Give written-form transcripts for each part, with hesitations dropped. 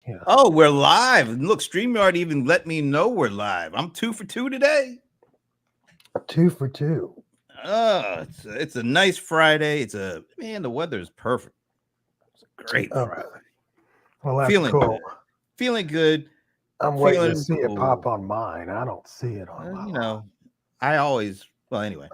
Yes. Oh, we're live. And look, StreamYard even let me know we're live. I'm 2 for 2 today. 2 for 2. It's a nice Friday. Man, the weather is perfect. It's a great Friday. Well, that's Feeling cool. good. Feeling good. I'm waiting to see it pop on mine. I don't see it on mine. Anyway,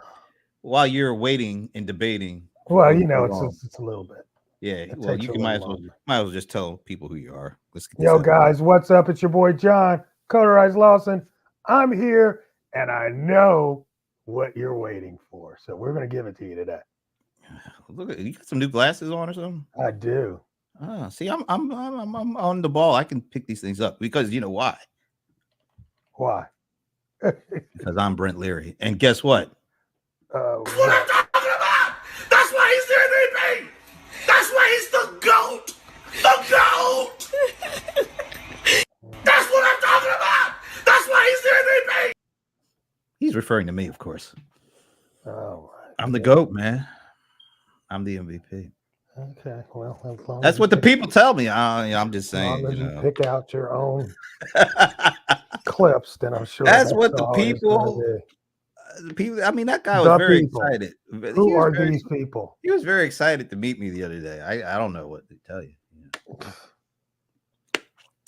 while you're waiting and debating. Well, it's a little bit. Yeah, well, you might as well just tell people who you are. Let's get this Yo, guys, what's up? It's your boy John, Colorized Lawson. I'm here, and I know what you're waiting for. So we're going to give it to you today. Look, you got some new glasses on or something? I do. See, I'm on the ball. I can pick these things up because you know why? Why? Because I'm Brent Leary, and guess what? That's what I'm talking about. That's why he's the MVP. That's why he's the GOAT. The GOAT. That's what I'm talking about. That's why he's the MVP. He's referring to me, of course. Oh, I'm the GOAT, man. I'm the MVP. Okay, well, that's what the people tell me. I'm just saying. As long as you pick out your own clips, then I'm sure that's what the people. The people. I mean, that guy was very excited. Who are these people? He was very excited to meet me the other day. I don't know what to tell you.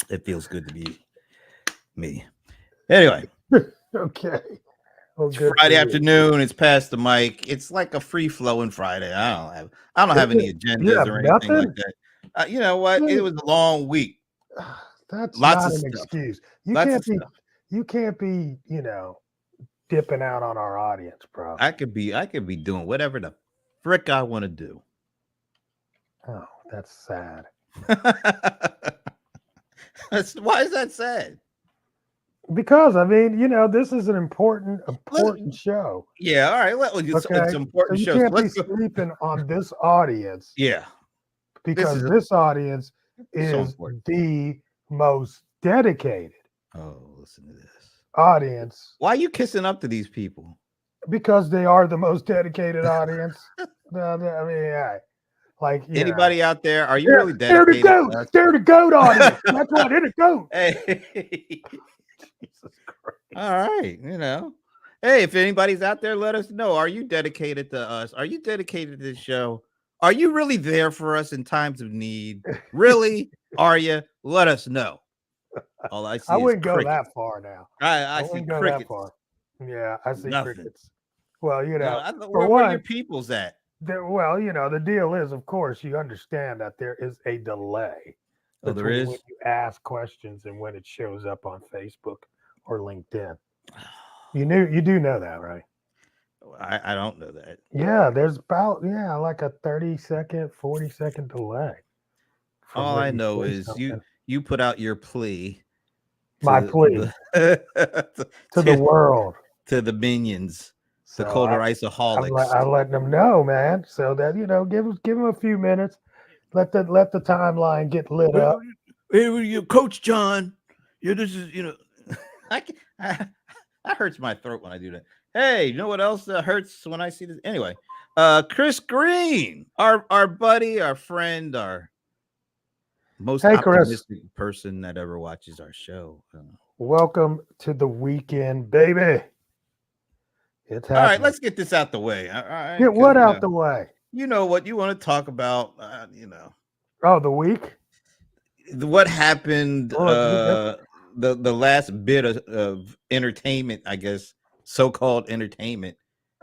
It feels good to be me. Anyway. Okay. Well, it's Friday afternoon. It's past the mic. It's like a free flowing Friday. I don't have any agendas or anything like that. You know what? It was a long week. That's not an excuse. You can't be, dipping out on our audience, bro. I could be doing whatever the frick I want to do. Oh, that's sad. Why is that sad? Because I mean, this is an important show. Yeah, all right. It's an important show. You can't be sleeping on this audience. Yeah, because this audience is the most dedicated. Oh, listen to this audience. Why are you kissing up to these people? Because they are the most dedicated audience. I mean, like anybody out there, are you really dedicated? They're the GOAT audience. That's right. They're the GOAT. Hey. Jesus Christ. All right, Hey, if anybody's out there, let us know. Are you dedicated to us? Are you dedicated to this show? Are you really there for us in times of need? Really? Are you? Let us know. All I see I wouldn't is go that far now. I see go crickets. That far. Yeah, I see Nothing. crickets. Well, where are your people's at? The deal is, of course, you understand that there is a delay. Oh, there is? When you ask questions and when it shows up on Facebook or LinkedIn. You do know that, right? I don't know that. Yeah, there's about like a 30-second, 40-second delay. All I know is you put out your plea. My plea to the world, to the minions, the colder isoholics. I let them know, man. So that give them a few minutes. Let the timeline get lit up. Hey, Coach John. This is I hurts my throat when I do that. Hey, you know what else hurts when I see this? Anyway, Chris Green, our buddy, our friend, our most optimistic person that ever watches our show. Welcome to the weekend, baby. It's happening. All right, let's get this out the way. All right, get what out the way? You know what you want to talk about? Oh, the week. What happened? The last bit of entertainment, I guess, so-called entertainment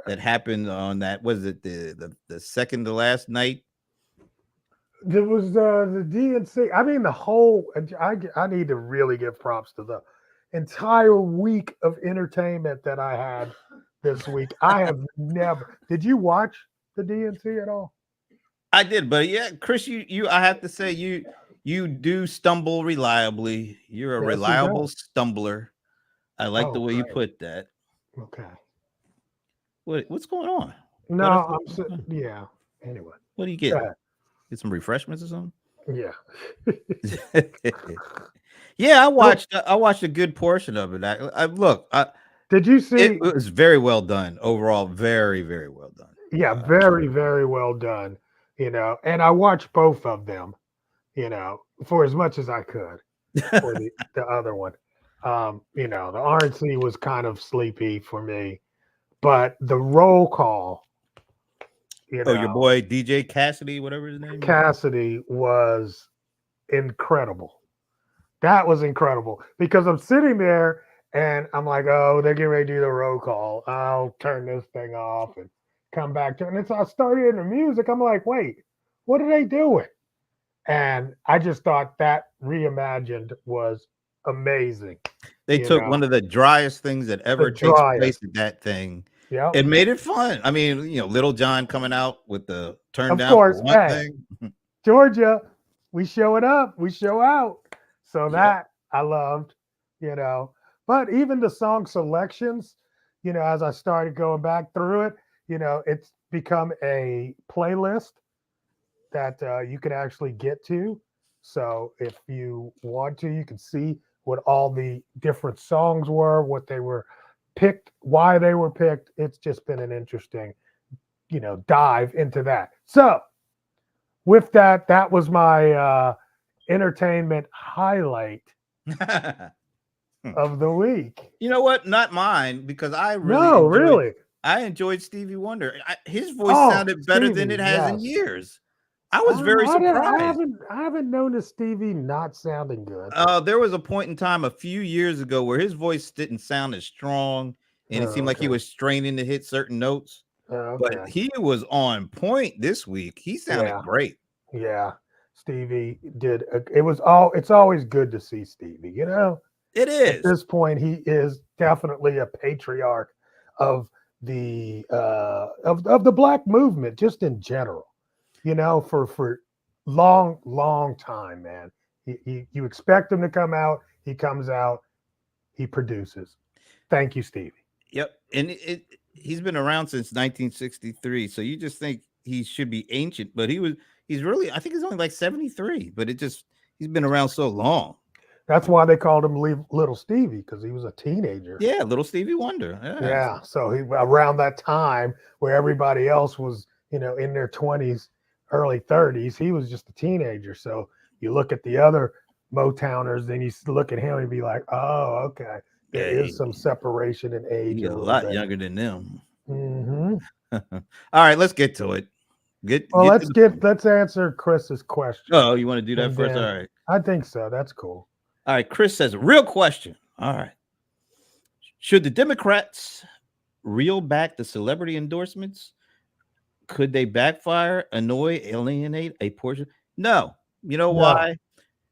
that happened on that. Was it the second to last night? There was the DNC. I mean, the whole. I need to really give props to the entire week of entertainment that I had this week. I have never. Did you watch the DNC at all? I did, but yeah, Chris, you. I have to say you do stumble reliably. You're a reliable stumbler. I like the way you put that. Okay. What's going on? No, yeah. Anyway, what do you get? Get some refreshments or something? Yeah. Yeah, I watched a good portion of it. Did you see? It was very well done overall. Very, very well done. Yeah, very, very well done. And I watched both of them. For as much as I could. for the other one. You know, the RNC was kind of sleepy for me, but the roll call, you Oh, your know, boy DJ Cassidy, whatever his name is. Cassidy was incredible. That was incredible because I'm sitting there and I'm like, oh, they're getting ready to do the roll call. I'll turn this thing off and come back to it. And so I started in the music. I'm like, wait, what are they doing? And I just thought that reimagined was amazing. They You took know, one of the driest things that ever takes place driest. at that thing Yep. and made it fun. I mean, you know, Little John coming out with the turn Of down for course, one hey, thing. Georgia, we show it up, we show out. So Yep. that I loved, you know. But even the song selections, you know, as I started going back through it, you know, it's become a playlist that you can actually get to. So if you want to, you can see what all the different songs were, what they were picked, why they were picked. It's just been an interesting, you know, dive into that. So with that, that was my entertainment highlight of the week. You know what? Not mine, because I really No, enjoyed. really. I enjoyed Stevie Wonder. His voice Oh, sounded better than Stevie, it has in yes. years. I was very surprised. I haven't noticed Stevie not sounding good. There was a point in time a few years ago where his voice didn't sound as strong, and it seemed Oh, like he okay. was straining to hit certain notes. Oh, But okay. he was on point this week. He sounded Yeah. great. Yeah. Stevie did. It was all. It's always good to see Stevie. You know, It at is. this point, he is definitely a patriarch of the of the black movement, just in general. You know, for long time, man. You expect him to come out, he comes out, he produces. Thank you, Stevie. Yep. And he's been around since 1963. So you just think he should be ancient, but he's really, I think he's only like 73, but he's been around so long. That's why they called him Little Stevie, because he was a teenager. Yeah, little Stevie Wonder. Yeah. So he around that time where everybody else was, you know, in their 20s, early 30s, he was just a teenager. So you look at the other Motowners, then you look at him and be like, oh, okay. There Yeah, is some separation in age he's a a little lot bit. younger than them. Mm-hmm. All right, let's get to it. Well, Get to the point. let's answer Chris's question. Oh, you want to do that And first? then- All right. I think so. That's cool. All right. Chris says, real question. All right. Should the Democrats reel back the celebrity endorsements? Could they backfire, annoy, alienate a portion? No. You know No. why?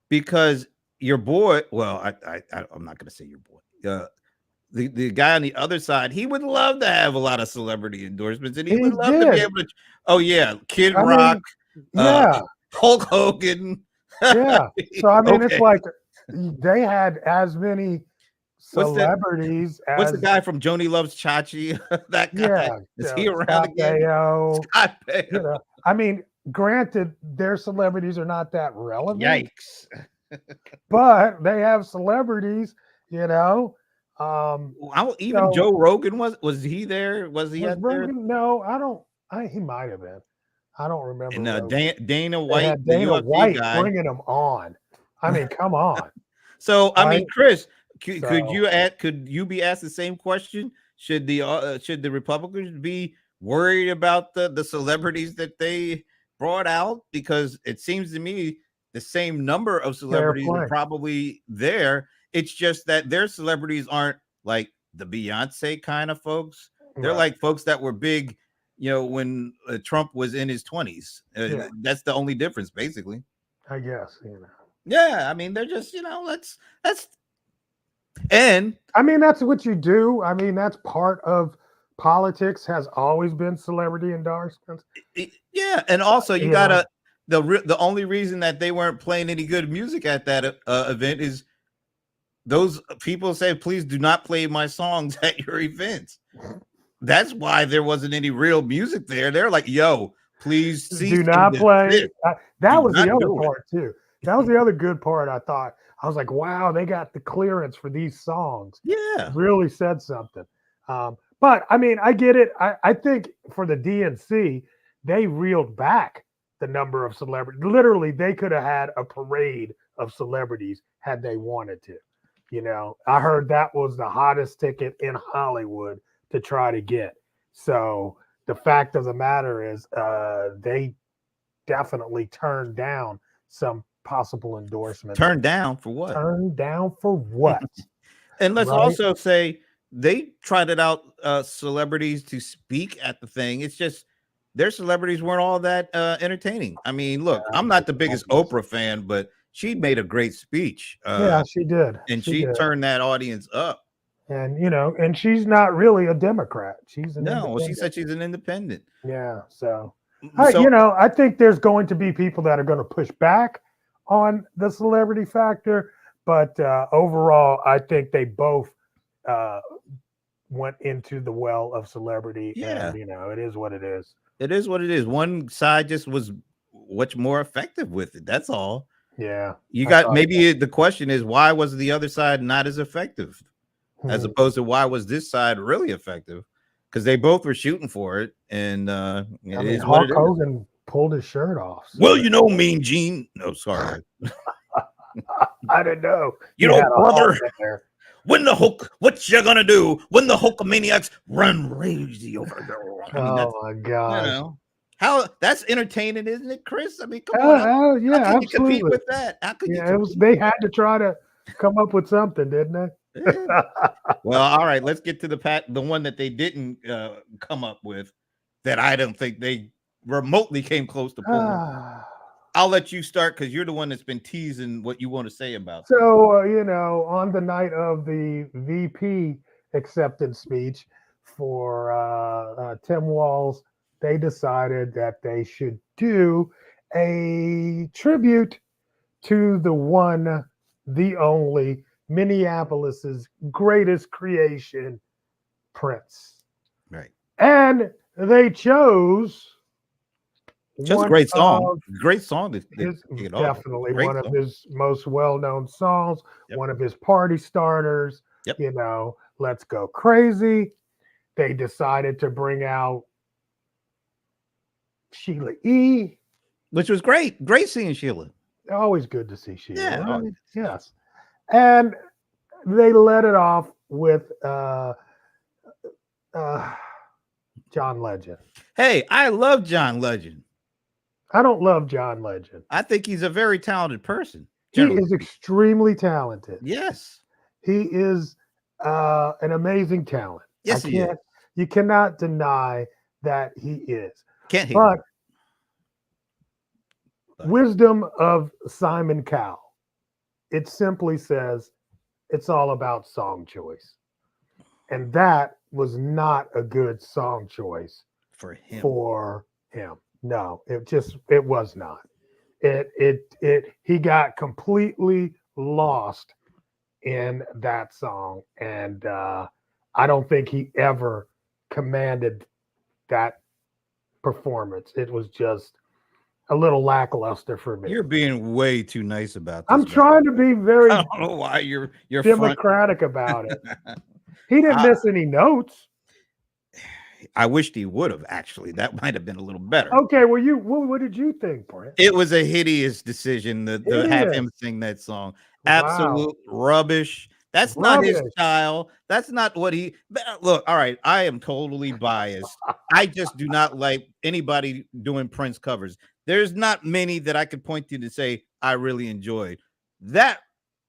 Because your boy, well, I'm not going to say your boy. The guy on the other side, he would love to have a lot of celebrity endorsements, and he would love to be did. able to. Oh yeah, Kid I Rock, mean, yeah. Hulk Hogan. Yeah. So I mean, Okay. it's like they had as many celebrities What's the as guy from Joni Loves Chachi? That guy. yeah, Is you he know, around Scott again? Baio, Scott Baio. you know, I mean, granted, their celebrities are not that relevant, Yikes. but they have celebrities, you know. Even so- Joe Rogan was he there? Was he Was out there? Rogan? No, I don't. He might have been. I don't remember. And Rogan. Dana They White, had the Dana UFC White guy. bringing them on. I mean, come on. So I mean, Right? Chris, could So- could you be asked the same question? Should the Republicans be worried about the celebrities that they brought out? Because it seems to me the same number of celebrities are playing. probably there. It's just that their celebrities aren't like the Beyonce kind of folks. They're Right. like folks that were big, you know, when Trump was in his 20s. Yeah. That's the only difference, basically. I guess, you know. Yeah, I mean, they're just, you know, that's and I mean, that's what you do. I mean, that's part of politics, has always been celebrity endorsements. yeah, and also you You gotta the only reason that they weren't playing any good music at that event is those people say, please do not play my songs at your events. That's why there wasn't any real music there. They're like, yo, please Do not play. That Do was the not other do it. part, too. That was the other good part. I thought, I was like, wow, they got the clearance for these songs. Yeah. Really said something. But I mean, I get it. I think for the DNC, they reeled back the number of celebrities. Literally, they could have had a parade of celebrities had they wanted to. I heard that was the hottest ticket in Hollywood to try to get. So the fact of the matter is, they definitely turned down some possible endorsements. Turned down for what? Turned down for what? And let's Right? also say they tried it out, celebrities to speak at the thing. It's just their celebrities weren't all that entertaining. I mean, look, I'm not the biggest Oprah fan, but she made a great speech. Yeah, she did. And She she did. turned that audience up. And and she's not really a Democrat. She's an No, she independent. said she's an independent. Yeah. So So I think there's going to be people that are going to push back on the celebrity factor, but overall, I think they both went into the well of celebrity. Yeah. And it is what it is. it is what it is. One side just was much more effective with it. That's all. Yeah. You I got thought maybe the question is, why was the other side not as effective, as Hmm. opposed to why was this side really effective? Because they both were shooting for it, and it I mean, is what Hulk it is. Hogan pulled his shirt off. So Well, Mean Gene. No, sorry. I didn't know. You he know, had a brother. Hulk in there. When the Hulk, what you gonna do when the Hulkamaniacs run crazy over there? I mean, that's, Oh my gosh. how that's entertaining, isn't it, Chris? I mean, come on. How Yeah, can you compete absolutely. with that? How could you Yeah, compete? they had to try to come up with something, didn't they? Yeah. Well, all right, let's get to the one that they didn't come up with, that I don't think they remotely came close to pulling. I'll let you start because you're the one that's been teasing what you want to say about. So, on the night of the VP acceptance speech for Tim Walz, they decided that they should do a tribute to the one, the only, Minneapolis's greatest creation, Prince. Right. And they chose Just a one great song. of Great song. definitely Great one of song. his most well-known songs, Yep. one of his party starters. Yep. Let's Go Crazy. They decided to bring out Sheila E. Which was great. Great seeing Sheila. Always good to see Sheila. Yeah. Right? Yes. And they let it off with John Legend. Hey, I love John Legend. I don't love John Legend. I think he's a very talented person. He is extremely talented. Yes. He is an amazing talent. Yes, he is. You cannot deny that he is. Can't hate But him. wisdom of Simon Cowell, it simply says it's all about song choice. And that was not a good song choice For him. for him. No, it was not. He got completely lost in that song, and I don't think he ever commanded that performance. It was just a little lackluster for me. You're being way too nice about this. I'm trying to be very I don't know why you're democratic about it. He didn't miss any notes. I wished he would have, actually. That might have been a little better. Okay, well, what did you think, Brent? It was a hideous decision to have him sing that song. Absolute rubbish. That's not his style. That's not what he look. All right, I am totally biased. I just do not like anybody doing Prince covers. There's not many that I could point to say I really enjoyed. That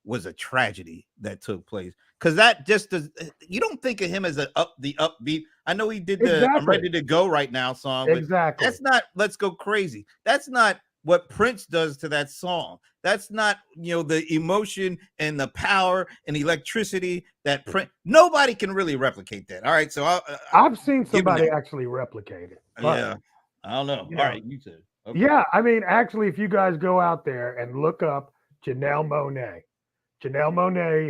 was a tragedy that took place, because that just does. You don't think of him as the upbeat. I know he did the "I'm Ready to Go Right Now" song, but that's not "Let's Go Crazy." That's not what Prince does to that song. That's not, the emotion and the power and electricity that Prince. Nobody can really replicate that. All right, so I've seen somebody actually replicate it. Yeah, I don't know. All right, you said. Okay. Yeah, I mean, actually, if you guys go out there and look up Janelle Monáe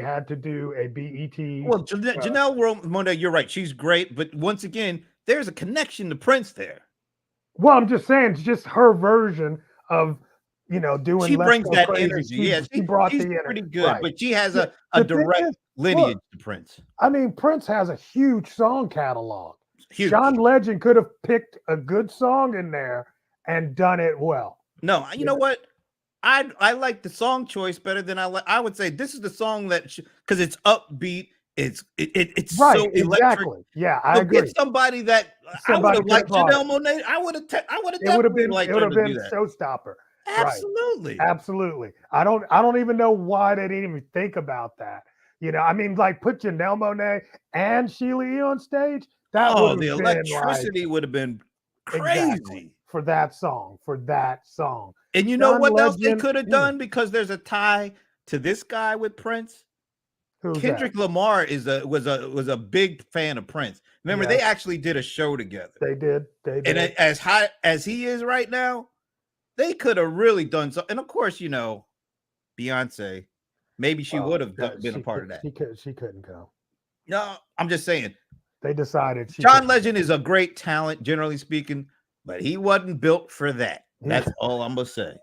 had to do a BET. Well, Janelle Monáe, you're right. She's great, but once again, there's a connection to Prince there. Well, I'm just saying, it's just her version of, doing. She brings that crazy. energy. She brought she's the energy. Pretty good, but she has a direct lineage to Prince. I mean, Prince has a huge song catalog. Huge. John Legend could have picked a good song in there and done it well. No, you know what? I like the song choice better than I would say this is the song that because it's upbeat. It's Right, so electric. exactly. Yeah, I So get agree. somebody that I would Somebody have could have liked brought it. Janelle Monáe. I would have It would have definitely been it liked would her have to do been that. showstopper. Right. Absolutely. Absolutely. I don't even know why they didn't even think about that. I mean, like put Janelle Monáe and Sheila E on stage. That would Oh, have the been like electricity would have been exactly crazy. for that song. For that song. And you know John what else they Legend. could have done because there's a tie to this guy with Prince. Who's that? Kendrick Lamar was a big fan of Prince. Remember, they Yes, actually did a show together. they did. They And did. as hot as he is right now, they could have really done so. And of course, Beyonce, maybe she would have been a part of that. She couldn't go. No, I'm just saying. They decided she John couldn't Legend is a great talent, generally speaking, but he wasn't built for that. That's all I'm gonna say.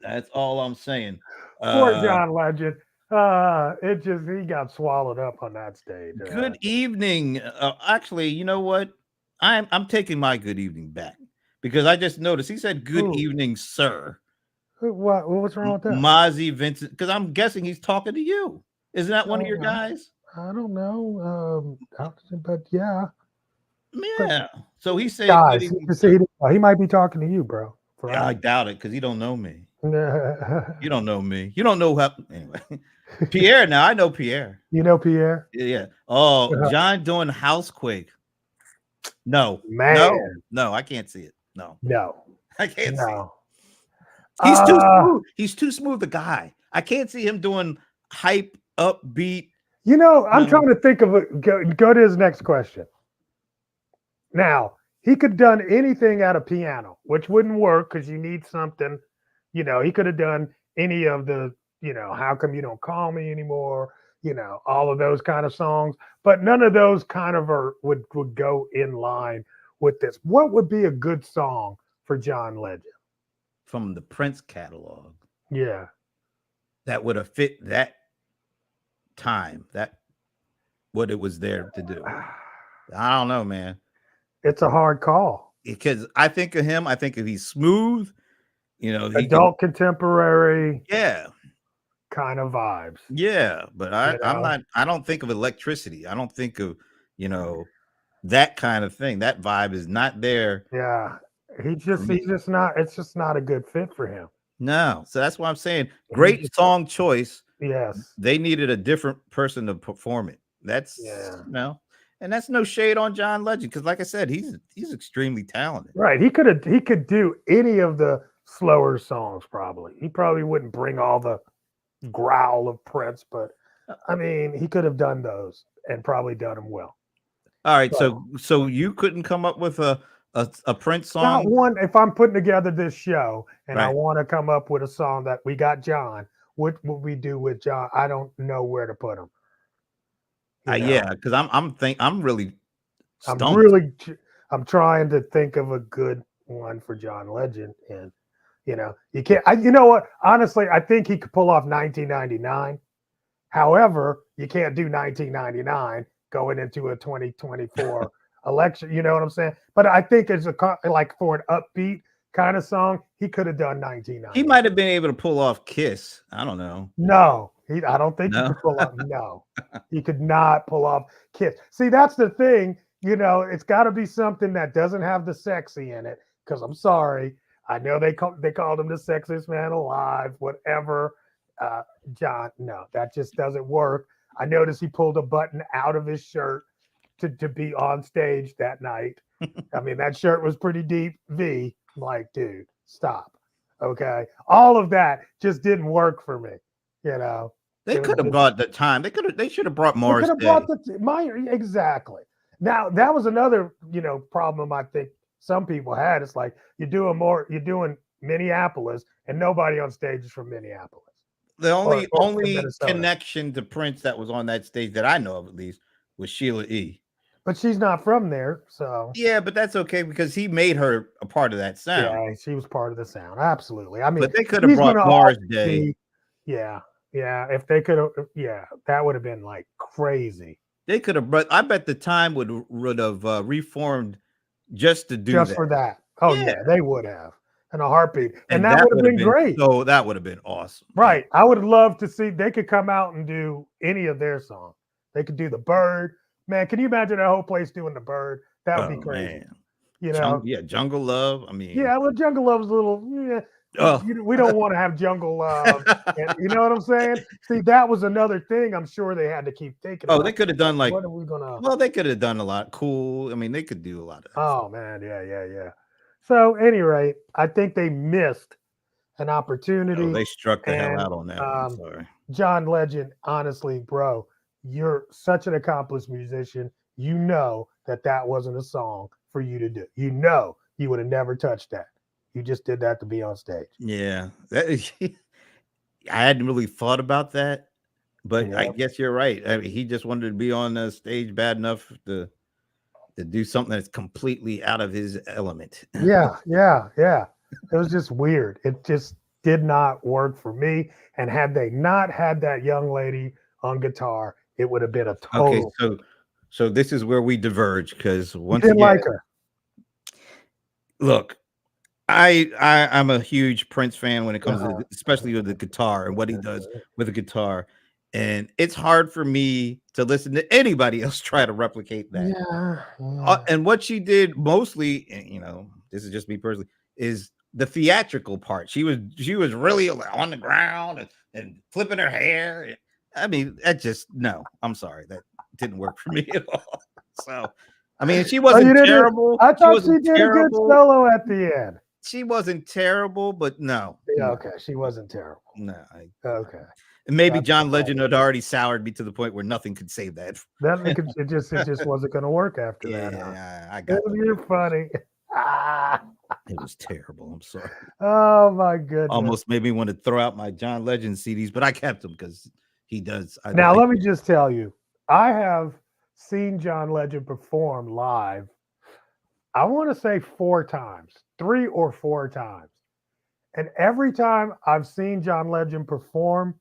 That's all I'm saying. Poor John Legend. He got swallowed up on that stage. Good evening. Actually, you know what? I'm taking my good evening back because I just noticed he said good Who? evening, sir. What's wrong with that? Mozzie Vincent, because I'm guessing he's talking to you. Isn't that one of your guys? I don't know. But yeah. Yeah. So he's saying Guys, good evening, see, sir. he might be talking to you, bro. Yeah, I doubt it because he don't know me. You You don't know me. You don't know how. Anyway, Pierre. Now I know Pierre. You know Pierre? Yeah. Oh, John doing Housequake. No, Man. no, I can't see it. No, I can't see it. No. He's too smooth. He's too smooth a guy. I can't see him doing hype, upbeat. I'm trying to think of it. Go to his next question. Now, he could have done anything at a piano, which wouldn't work because you need something. He could have done any of the, how come you don't call me anymore? All of those kind of songs, but none of those kind of would go in line with this. What would be a good song for John Legend? From the Prince catalog. Yeah. That would have fit that time, that what it was there to do. I don't know, man. It's a hard call. Because I think of him, I think if he's smooth, adult contemporary. Yeah. Kind of vibes. Yeah, but I don't think of electricity. I don't think of, that kind of thing. That vibe is not there. Yeah. He's just not, it's just not a good fit for him. No. So that's why I'm saying great song choice. Yes. They needed a different person to perform it. That's and that's no shade on John Legend because, like I said, he's extremely talented. Right. He could do any of the slower songs. Probably he probably wouldn't bring all the growl of Prince, but I mean, he could have done those and probably done them well. All right. So you couldn't come up with a Prince song? Not one. If I'm putting together this show and I want to come up with a song that we got John, what would we do with John? I don't know where to put him. Yeah, because I'm really stumped. I'm trying to think of a good one for John Legend, and you can't. You know what? Honestly, I think he could pull off 1999. However, you can't do 1999 going into a 2024 election. You know what I'm saying? But I think it's like for an upbeat kind of song, he could have done 1990. He might have been able to pull off Kiss. I don't know. No, I don't think he could pull off. No, he could not pull off Kiss. See, that's the thing. It's got to be something that doesn't have the sexy in it. Because I'm sorry, I know they called him the sexiest man alive. Whatever, John. No, that just doesn't work. I noticed he pulled a button out of his shirt to be on stage that night. I mean, that shirt was pretty deep V. I'm like, dude, stop. Okay. All of that just didn't work for me. They could have brought the time. They should have brought Morris. They could have brought exactly. Now that was another, problem I think some people had. It's like you're doing Minneapolis and nobody on stage is from Minneapolis. The only connection to Prince that was on that stage that I know of at least was Sheila E. But she's not from there, so yeah, but that's okay because he made her a part of that sound. Yeah, she was part of the sound. Absolutely. I mean, but they could have brought Mars Day. Yeah. If they could have, that would have been like crazy. They could have, but I bet the time would have reformed just to do just that. for that. Oh yeah, they would have. in a heartbeat, and that that would have been great. So that would have been awesome. Right. I would love to see they could come out and do any of their songs. They could do the Bird. Man, can you imagine that whole place doing the Bird? That would be crazy. Man. You know? Jungle Love. I mean, Yeah, well, Jungle Love's a little. We don't want to have Jungle Love. And, you know what I'm saying? See, that was another thing. I'm sure they had to keep thinking. Oh, they could have done like. What are we gonna? Well, they could have done a lot. Cool. I mean, they could do a lot of. Oh man, yeah. So, any rate, I think they missed an opportunity. Oh, they struck the hell out on that. I'm sorry. John Legend, honestly, bro, you're such an accomplished musician. You know that wasn't a song for you to do. You know you would have never touched that. You just did that to be on stage. Yeah, I hadn't really thought about that, but I guess you're right. I mean, he just wanted to be on the stage bad enough to do something that's completely out of his element. Yeah. It was just weird. It just did not work for me. And had they not had that young lady on guitar, it would have been a total. Okay, so this is where we diverge because once you didn't again, like her. Look, I'm a huge Prince fan when it comes to especially with the guitar and what he does with the guitar. And it's hard for me to listen to anybody else try to replicate that. Yeah. And what she did mostly, this is just me personally, is the theatrical part. She was really on the ground and flipping her hair. I mean, I'm sorry. That didn't work for me at all. So, I mean, she wasn't terrible. I thought she did a good solo at the end. She wasn't terrible, but no. Yeah, okay. She wasn't terrible. No. Okay. And maybe John Legend had already soured me to the point where nothing could save that. It just wasn't going to work after that. Yeah, I got it. You're funny. It was terrible. I'm sorry. Oh my goodness. Almost made me want to throw out my John Legend CDs, but I kept them because he does. Now, let me just tell you, I have seen John Legend perform live. I want to say 3 or 4 times. And every time I've seen John Legend perform,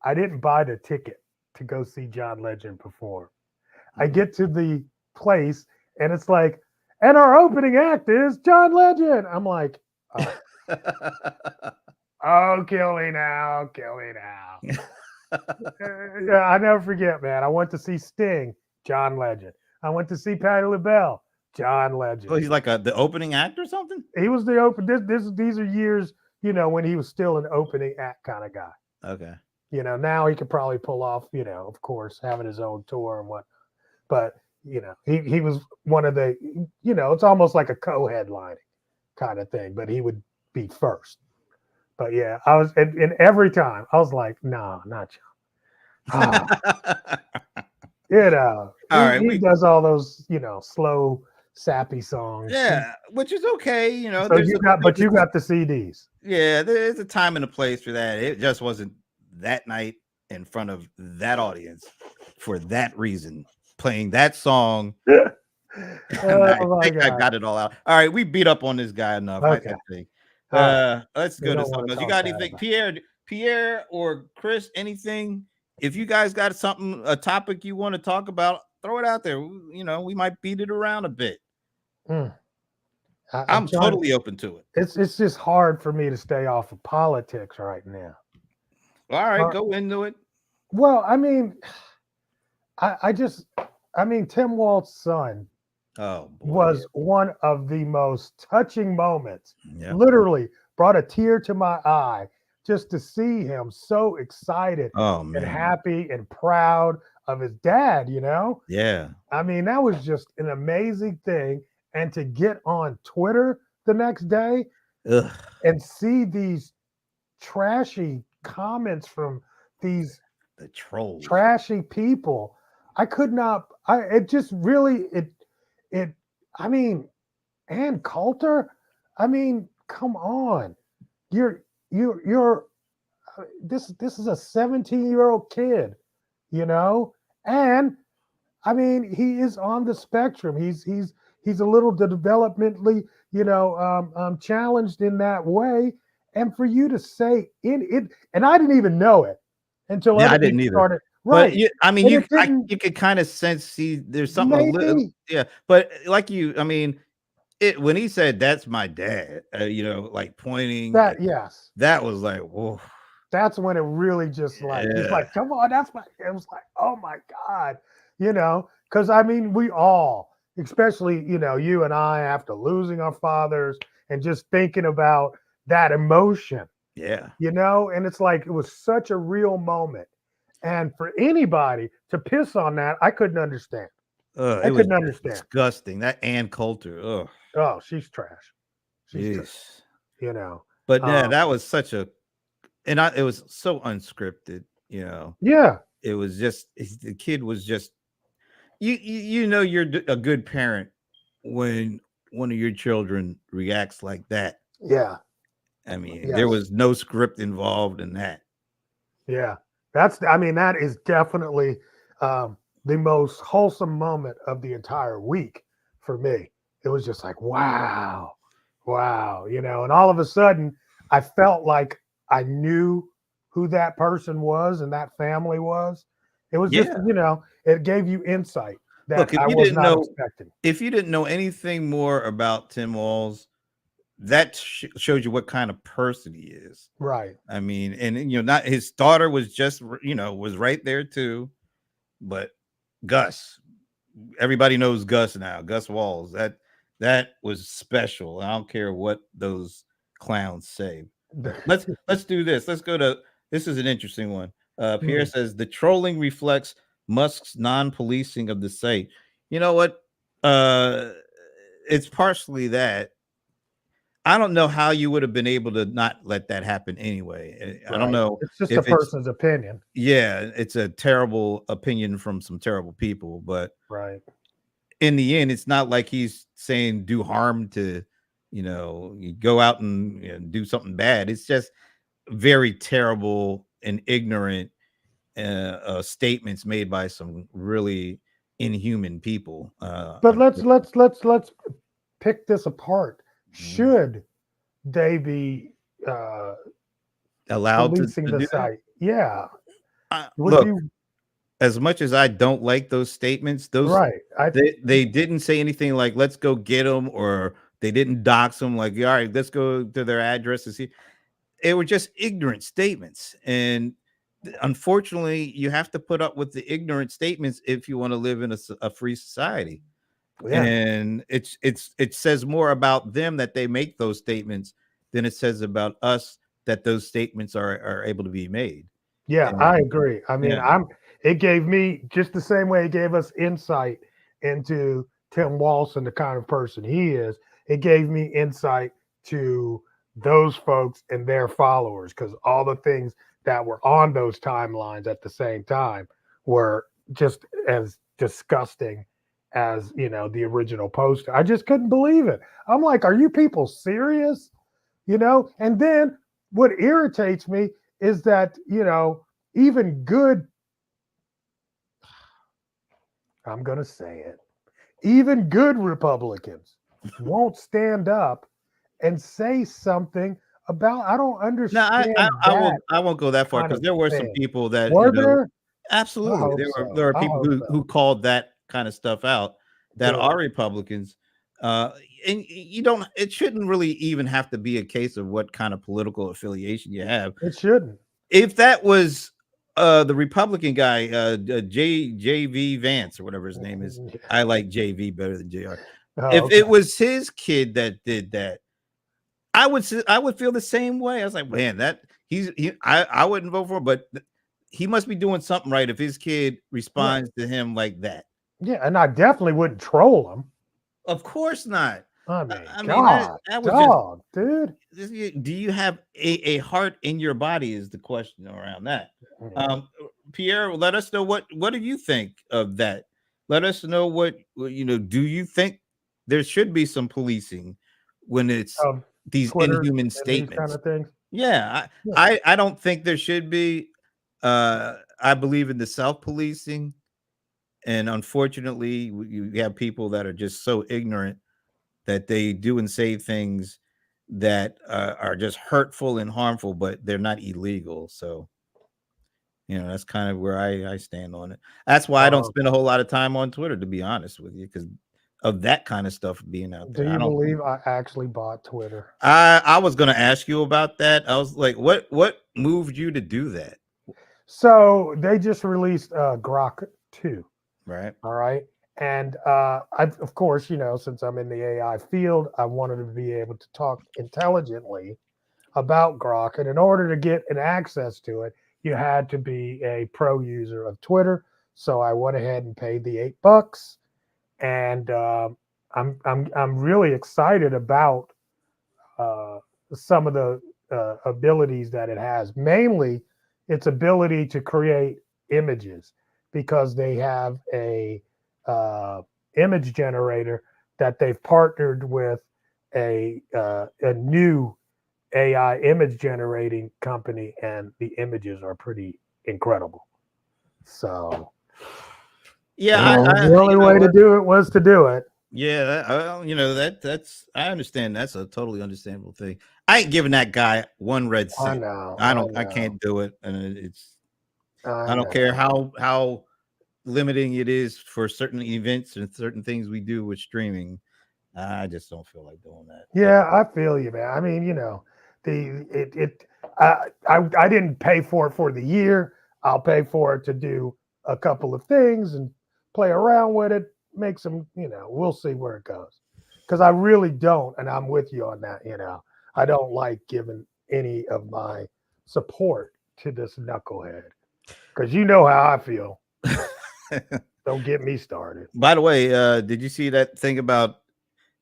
I didn't buy the ticket to go see John Legend perform. I get to the place and it's like, and our opening act is John Legend. I'm like, oh, kill me now. Yeah, I never forget, man. I went to see Sting, John Legend. I went to see Patti LaBelle, John Legend. Oh, he's like the opening act or something? He was the open. These are years, when he was still an opening act kind of guy. Okay. Now he could probably pull off, of course, having his own tour and what. But, he was one of the, it's almost like a co-headlining kind of thing, but he would be first. But yeah, I was, and every time I was like, no, not John. All right, he does all those, slow, sappy songs. Yeah, which is okay, So you got the CDs. Yeah, there's a time and a place for that. It just wasn't that night in front of that audience for that reason. Playing that song. I think I got it all out. All right, we beat up on this guy enough. Okay. I think. Let's go to something else. You got anything, Pierre or Chris? Anything? If you guys got a topic you want to talk about, throw it out there. We might beat it around a bit. I'm totally open to it. It's just hard for me to stay off of politics right now. All right, go into it. Well, I mean, Tim Walt's son was one of the most touching moments. Yeah. Literally brought a tear to my eye just to see him so excited and happy and proud of his dad, Yeah. I mean, that was just an amazing thing. And to get on Twitter the next day and see these trashy comments from these trolls, trashy people, I could not. It just really I mean, Ann Coulter. I mean, come on, you're this is a 17-year-old kid, and I mean, he is on the spectrum. He's a little developmentally, challenged in that way. And for you to say it, and I didn't even know it until I didn't either. Started. Right. But I mean, you could kind of sense there's something a little, but like I mean, it when he said that's my dad, like pointing, That yes, that was like, whoa, that's when it really just like he's yeah, like, come on, that's my. It was like, oh my god, because I mean, we all, especially you and I, after losing our fathers and just thinking about that emotion, yeah. and it's like it was such a real moment, and for anybody to piss on that, I couldn't understand. I It was couldn't understand. disgusting. That Ann Coulter, Oh, she's trash. She's trash. jeez. You know. But yeah, Um, that was such a, it was so unscripted. yeah, It was just the kid was just you're a good parent when one of your children reacts like that. yeah, I mean, there yes, was no script involved in that. yeah. I mean, that is definitely the most wholesome moment of the entire week for me. It was just like, wow, wow, and all of a sudden, I felt like I knew who that person was and that family was. It was just, Yeah. it gave you insight that Look, if I you was didn't not know expecting. if you didn't know anything more about Tim Walz, that shows you what kind of person he is. Right. I mean, and not his daughter was just was right there too, but Gus, everybody knows Gus now. Gus Walls, that was special. I don't care what those clowns say. But let's do this. Let's go to this is an interesting one. Pierre Hmm. says the trolling reflects Musk's non-policing of the site. You know what? Uh, it's partially that. I don't know how you would have been able to not let that happen anyway. I don't Right. know It's just a if it's person's opinion. yeah, it's a terrible opinion from some terrible people, but Right. in the end, it's not like he's saying do harm to, you go out and do something bad. It's just very terrible and ignorant statements made by some really inhuman people. But let's pick this apart. Mhm. Should they be uh, Allowed policing to the do that. site? Yeah. Would Look, you? as much as I don't like those statements, Right. they didn't say anything like "let's go get them" or they didn't dox them. Like, all right, let's go to their address and see. It were just ignorant statements, and unfortunately, you have to put up with the ignorant statements if you want to live in a free society. Yeah. And it says more about them that they make those statements than it says about us that those statements are able to be made. Yeah. I And agree. I mean, yeah, It gave me just the same way it gave us insight into Tim Walsh and the kind of person he is. It gave me insight to those folks and their followers because all the things that were on those timelines at the same time were just as disgusting as the original poster. I just couldn't believe it. I'm like, are you people serious? And then what irritates me is that even good, I'm going to say it, even good Republicans won't stand up and say something about. I don't no, understand that I won't go that far kind because of there were some thing. people that Were there? I absolutely hope there so. are I people hope who so. called that kind of stuff out that Good. are Republicans. And you don't. It shouldn't really even have to be a case of what kind of political affiliation you have. It shouldn't. If that was the Republican guy, JV Vance or whatever his name is, I like JV better than JR. Oh, If okay. it was his kid that did that, I would feel the same way. I was like, man, I wouldn't vote for him, but he must be doing something right if his kid Right. responds to him like that. Yeah, and I definitely wouldn't troll them. Of course not. I mean, I mean God, that was just. dog, dude. Do you have a heart in your body? Is the question around that. Mm. Um, Pierre, let us know what do you think of that? Let us know what. Do you think there should be some policing when it's Of these Twitter inhuman and these kind statements? of things. Yeah, Yeah. I don't think there should be. I believe in the self-policing, and unfortunately, you have people that are just so ignorant that they do and say things that are just hurtful and harmful, but they're not illegal. So, that's kind of where I stand on it. That's why I don't Oh, spend a whole lot of time on Twitter, to be honest with you, because of that kind of stuff being out Do there. you believe I actually bought Twitter? I was going to ask you about that. I was like, what moved you to do that? So they just released Grok 2. Right. All right. And of course, since I'm in the AI field, I wanted to be able to talk intelligently about Grok. And in order to get an access to it, you had to be a pro user of Twitter. So I went ahead and paid the $8, and I'm really excited about uh, some of the abilities that it has. Mainly, its ability to create images, because they have a image generator that they've partnered with a new AI image generating company, and the images are pretty incredible. So Yeah, the only way to do it was to do it. yeah, that's I understand. That's a totally understandable thing. I ain't giving that guy one red I cent. know. I can't do it, and I I don't care know. how limiting it is for certain events and certain things we do with streaming. I just don't feel like doing that. Yeah, I feel you, man. I mean, the it I didn't pay for it for the year. I'll pay for it to do a couple of things and play around with it, make some, we'll see where it goes. Because I really don't, and I'm with you on that, I don't like giving any of my support to this knucklehead. Because you know how I feel. Don't get me started. By the way, did you see that thing about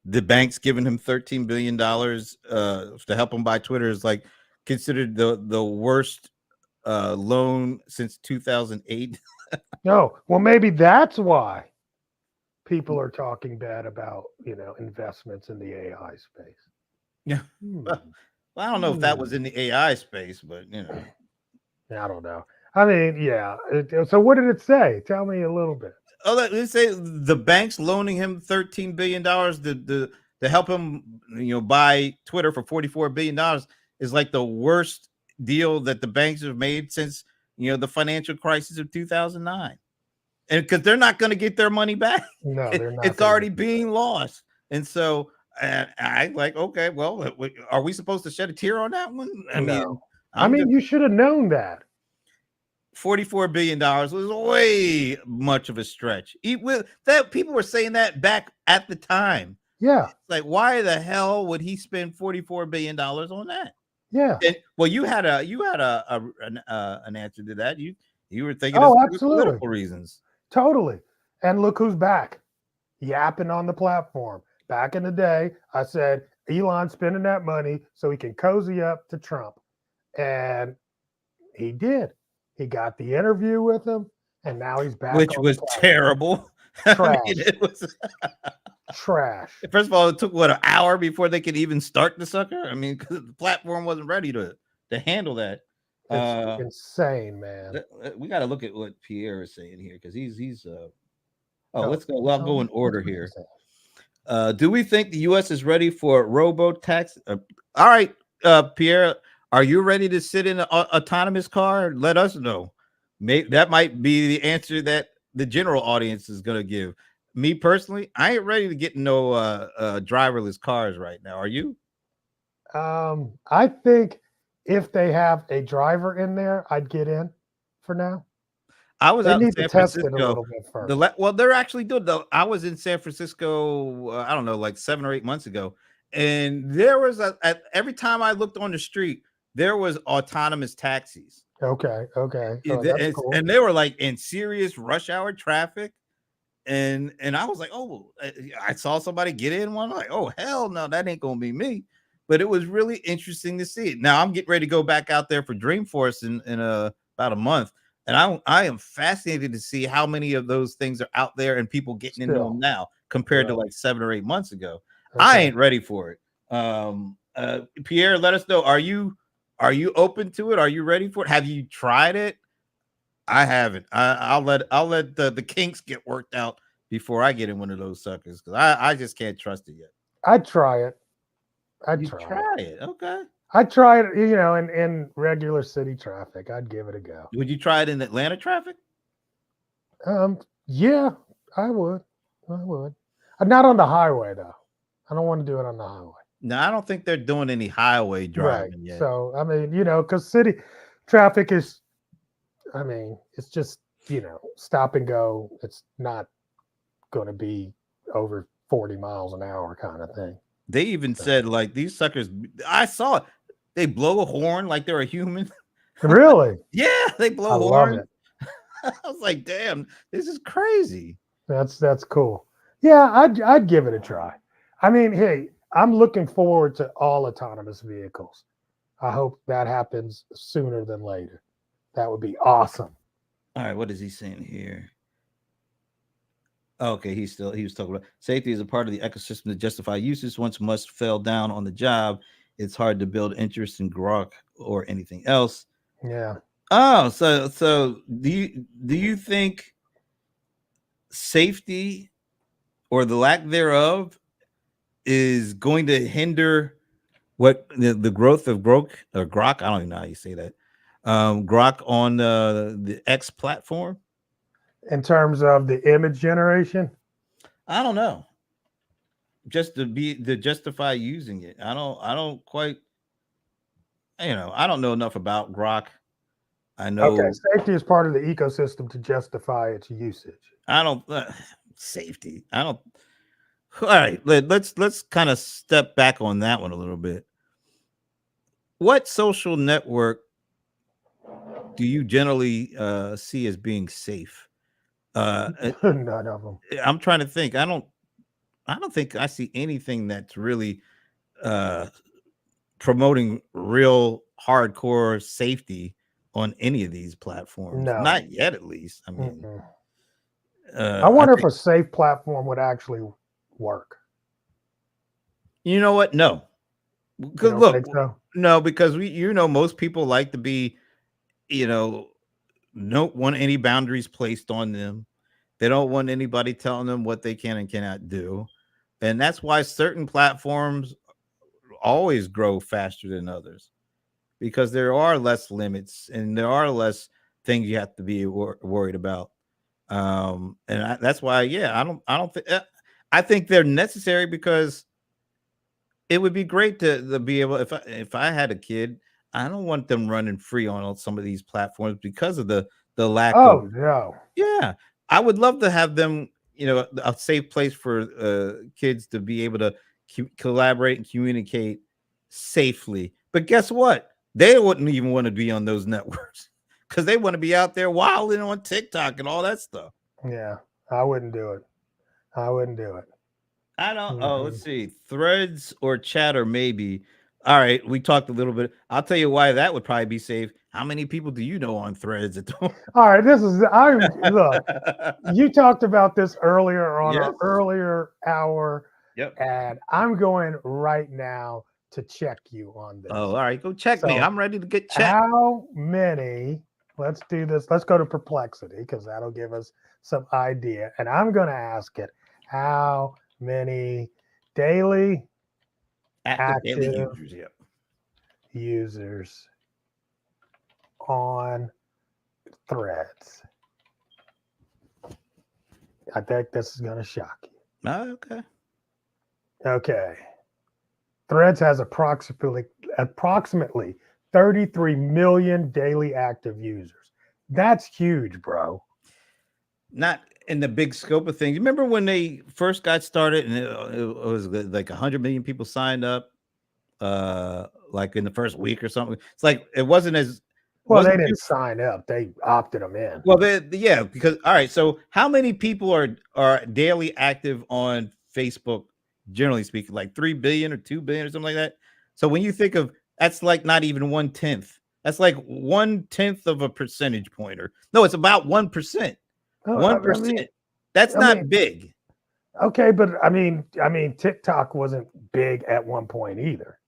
the banks giving him $13 billion to help him buy Twitter? Is like considered the worst loan since 2008. No, well, maybe that's why people are talking bad about, investments in the AI space. Yeah. Hmm. Well, I don't know if that was in the AI space, but I don't know. I mean, yeah. So what did it say? Tell me a little bit. Oh, let's say the bank's loaning him $13 billion to help him, buy Twitter for $44 billion is like the worst deal that the banks have made since the financial crisis of 2009. And because they're not going to get their money back, No, they're not. it's already being lost. And so I like, okay, well, are we supposed to shed a tear on that one? No. I I'm mean, just you should have known that. $44 billion was way much of a stretch. With that, people were saying that back at the time. Yeah. Like, why the hell would he spend $44 billion on that? Yeah. And, well, you had an answer to that. You were thinking Oh, it's for absolutely. political reasons. Totally. And look who's back, yapping on the platform. Back in the day, I said Elon spending that money so he can cozy up to Trump. And he did. He got the interview with him, and now he's back Which on was the platform. terrible. Trash. It was trash. First of all, it took an hour before they could even start the sucker. I mean, because the platform wasn't ready to handle that. It's insane, man. We got to look at what Pierre is saying here, because he's let's go. Well, I'll go in order here. Do we think the U.S. is ready for robo tax? All right, Pierre, are you ready to sit in an autonomous car? Let us know. Maybe that might be the answer that the general audience is going to give. Me personally, I ain't ready to get no driverless cars right now. Are you? I think if they have a driver in there, I'd get in for now. I was out in San test it a Francisco. little bit first. Well, they're actually doing. I was in San Francisco. I don't know, like 7 or 8 months ago, and there was every time I looked on the street, there was autonomous taxis. Okay. Oh, that's cool. And they were like in serious rush hour traffic, and I was like, oh, I saw somebody get in one. I'm like, oh hell no, that ain't gonna be me. But it was really interesting to see it. Now I'm getting ready to go back out there for Dreamforce in about a month. And I am fascinated to see how many of those things are out there and people getting into them now compared to like 7 or 8 months ago. Okay. I ain't ready for it. Pierre, let us know. Are you open to it? Are you ready for it? Have you tried it? I haven't. I'll let the kinks get worked out before I get in one of those suckers, because I just can't trust it yet. I'd try it. I'd try it. Okay. I'd try it, in regular city traffic. I'd give it a go. Would you try it in Atlanta traffic? Yeah, I would. Not on the highway though. I don't want to do it on the highway. No, I don't think they're doing any highway Right. driving yet. So I mean, because city traffic is, I mean, it's just stop and go. It's not going to be over 40 miles an hour kind of thing. They even said like these suckers. I saw it. They blow a horn like they're a human. Really? Yeah, they blow I love horns. it. I was like, damn, this is crazy. That's cool. Yeah, I'd give it a try. I mean, hey, I'm looking forward to all autonomous vehicles. I hope that happens sooner than later. That would be awesome. All right, what is he saying here? Okay, he was talking about safety is a part of the ecosystem to justify uses. Once must fell down on the job, it's hard to build interest in grok or anything else. Yeah. Oh, so do you think safety or the lack thereof is going to hinder what the growth of grok or grok? I don't even know how you say that. Grok on the X platform. In terms of the image generation, I don't know. Just to justify using it. I don't quite. I don't know enough about grok. I know. okay, safety is part of the ecosystem to justify its usage. I don't safety. I don't. All right, let's kind of step back on that one a little bit. What social network do you generally see as being safe? None of them. I'm trying to think. I don't think I see anything that's really promoting real hardcore safety on any of these platforms. No. Not yet, at least. I mean, I wonder if a safe platform would actually work. You know what? No. You don't Look, think so? no, because most people like to be, don't want any boundaries placed on them. They don't want anybody telling them what they can and cannot do. And that's why certain platforms always grow faster than others, because there are less limits and there are less things you have to be worried about. That's why, yeah, I don't think, I think they're necessary because it would be great to be able, if I had a kid, I don't want them running free on some of these platforms because of the lack of. Oh no. Yeah, I would love to have them, a safe place for kids to be able to collaborate and communicate safely. But guess what? They wouldn't even want to be on those networks because they want to be out there wilding on TikTok and all that stuff. Yeah, I wouldn't do it. I wouldn't do it. I don't. Oh, let's see. Threads or Chatter, maybe. All right, we talked a little bit. I'll tell you why that would probably be safe. How many people do you know on Threads that don't? All right, look. You talked about this earlier on an earlier hour, Yep. and I'm going right now to check you on this. Oh, all right, go check me. I'm ready to get checked. How many? Let's do this. Let's go to Perplexity because that'll give us some idea. And I'm going to ask it: how many daily active users? Yep. Users on Threads? I think this is going to shock you. Oh, okay. Okay. Threads has approximately 33 million daily active users. That's huge, bro. Not in the big scope of things. Remember when they first got started and it was like 100 million people signed up like in the first week or something. It's like it wasn't as well, they didn't sign up. They opted them in. Well, yeah, because all right. So how many people are daily active on Facebook, generally speaking, like 3 billion or 2 billion or something like that? So when you think of that's like not even 1/10. That's like 1/10 of a percentage pointer. No, it's about 1%. 1%. That's not big. Okay, but I mean, TikTok wasn't big at one point either.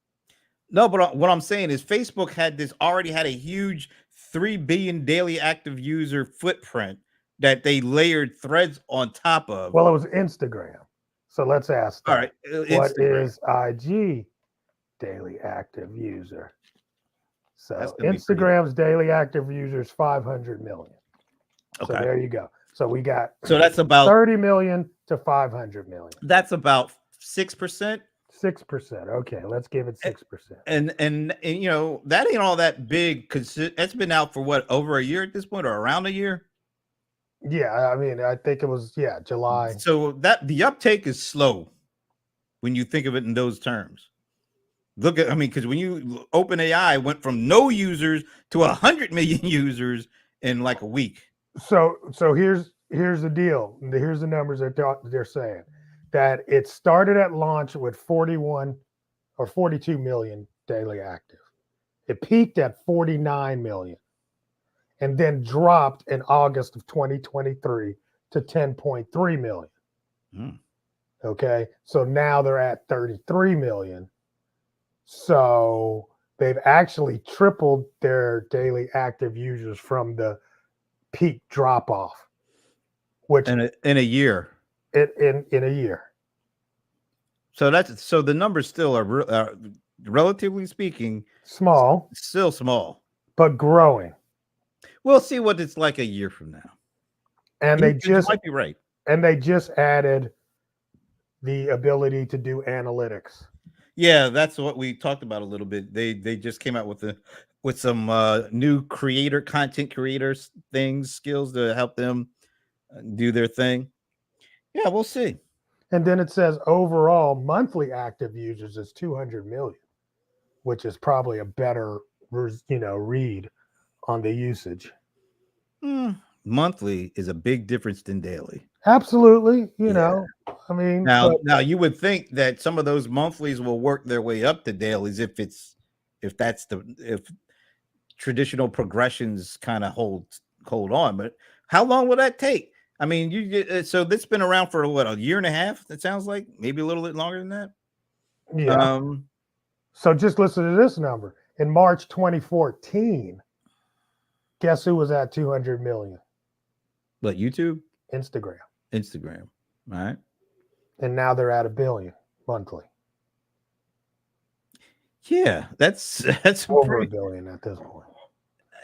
No, but what I'm saying is Facebook already had a huge 3 billion daily active user footprint that they layered Threads on top of. Well, it was Instagram. So let's ask that. All right. What is IG daily active user? So Instagram's daily active users 500 million. Okay. So there you go. So we got So that's about 30 million to 500 million. that's about 6%. 6%. Okay, let's give it 6%. And you know, that ain't all that big because it's been out for what, over a year at this point, or around a year. Yeah, I mean, I think it was July. So that the uptake is slow when you think of it in those terms. Look at, I mean, because when you open AI went from no users to 100 million users in like a week. So here's the deal. Here's the numbers they're saying that it started at launch with 41 or 42 million daily active. It peaked at 49 million and then dropped in August of 2023 to 10.3 million. Hmm. Okay. So now they're at 33 million. So they've actually tripled their daily active users from the peak drop off, which in a year. in a year. So the numbers still are relatively speaking Small, still small. but growing. We'll see what it's like a year from now. And You might be right. they just added the ability to do analytics. Yeah, that's what we talked about a little bit. They just came out with some new content creators things, skills to help them do their thing. Yeah, we'll see. And then it says overall monthly active users is 200 million, which is probably a better read on the usage. Monthly is a big difference than daily. Absolutely, I mean, now you would think that some of those monthlies will work their way up to dailies if traditional progressions kind of hold on. But how long will that take? I mean, so this has been around for what, a year and a half? It sounds like maybe a little bit longer than that. Yeah. So just listen to this number. In March 2014, guess who was at 200 million? But YouTube, Instagram. All right. And now they're at 1 billion monthly. Yeah, that's over 1 billion at this point.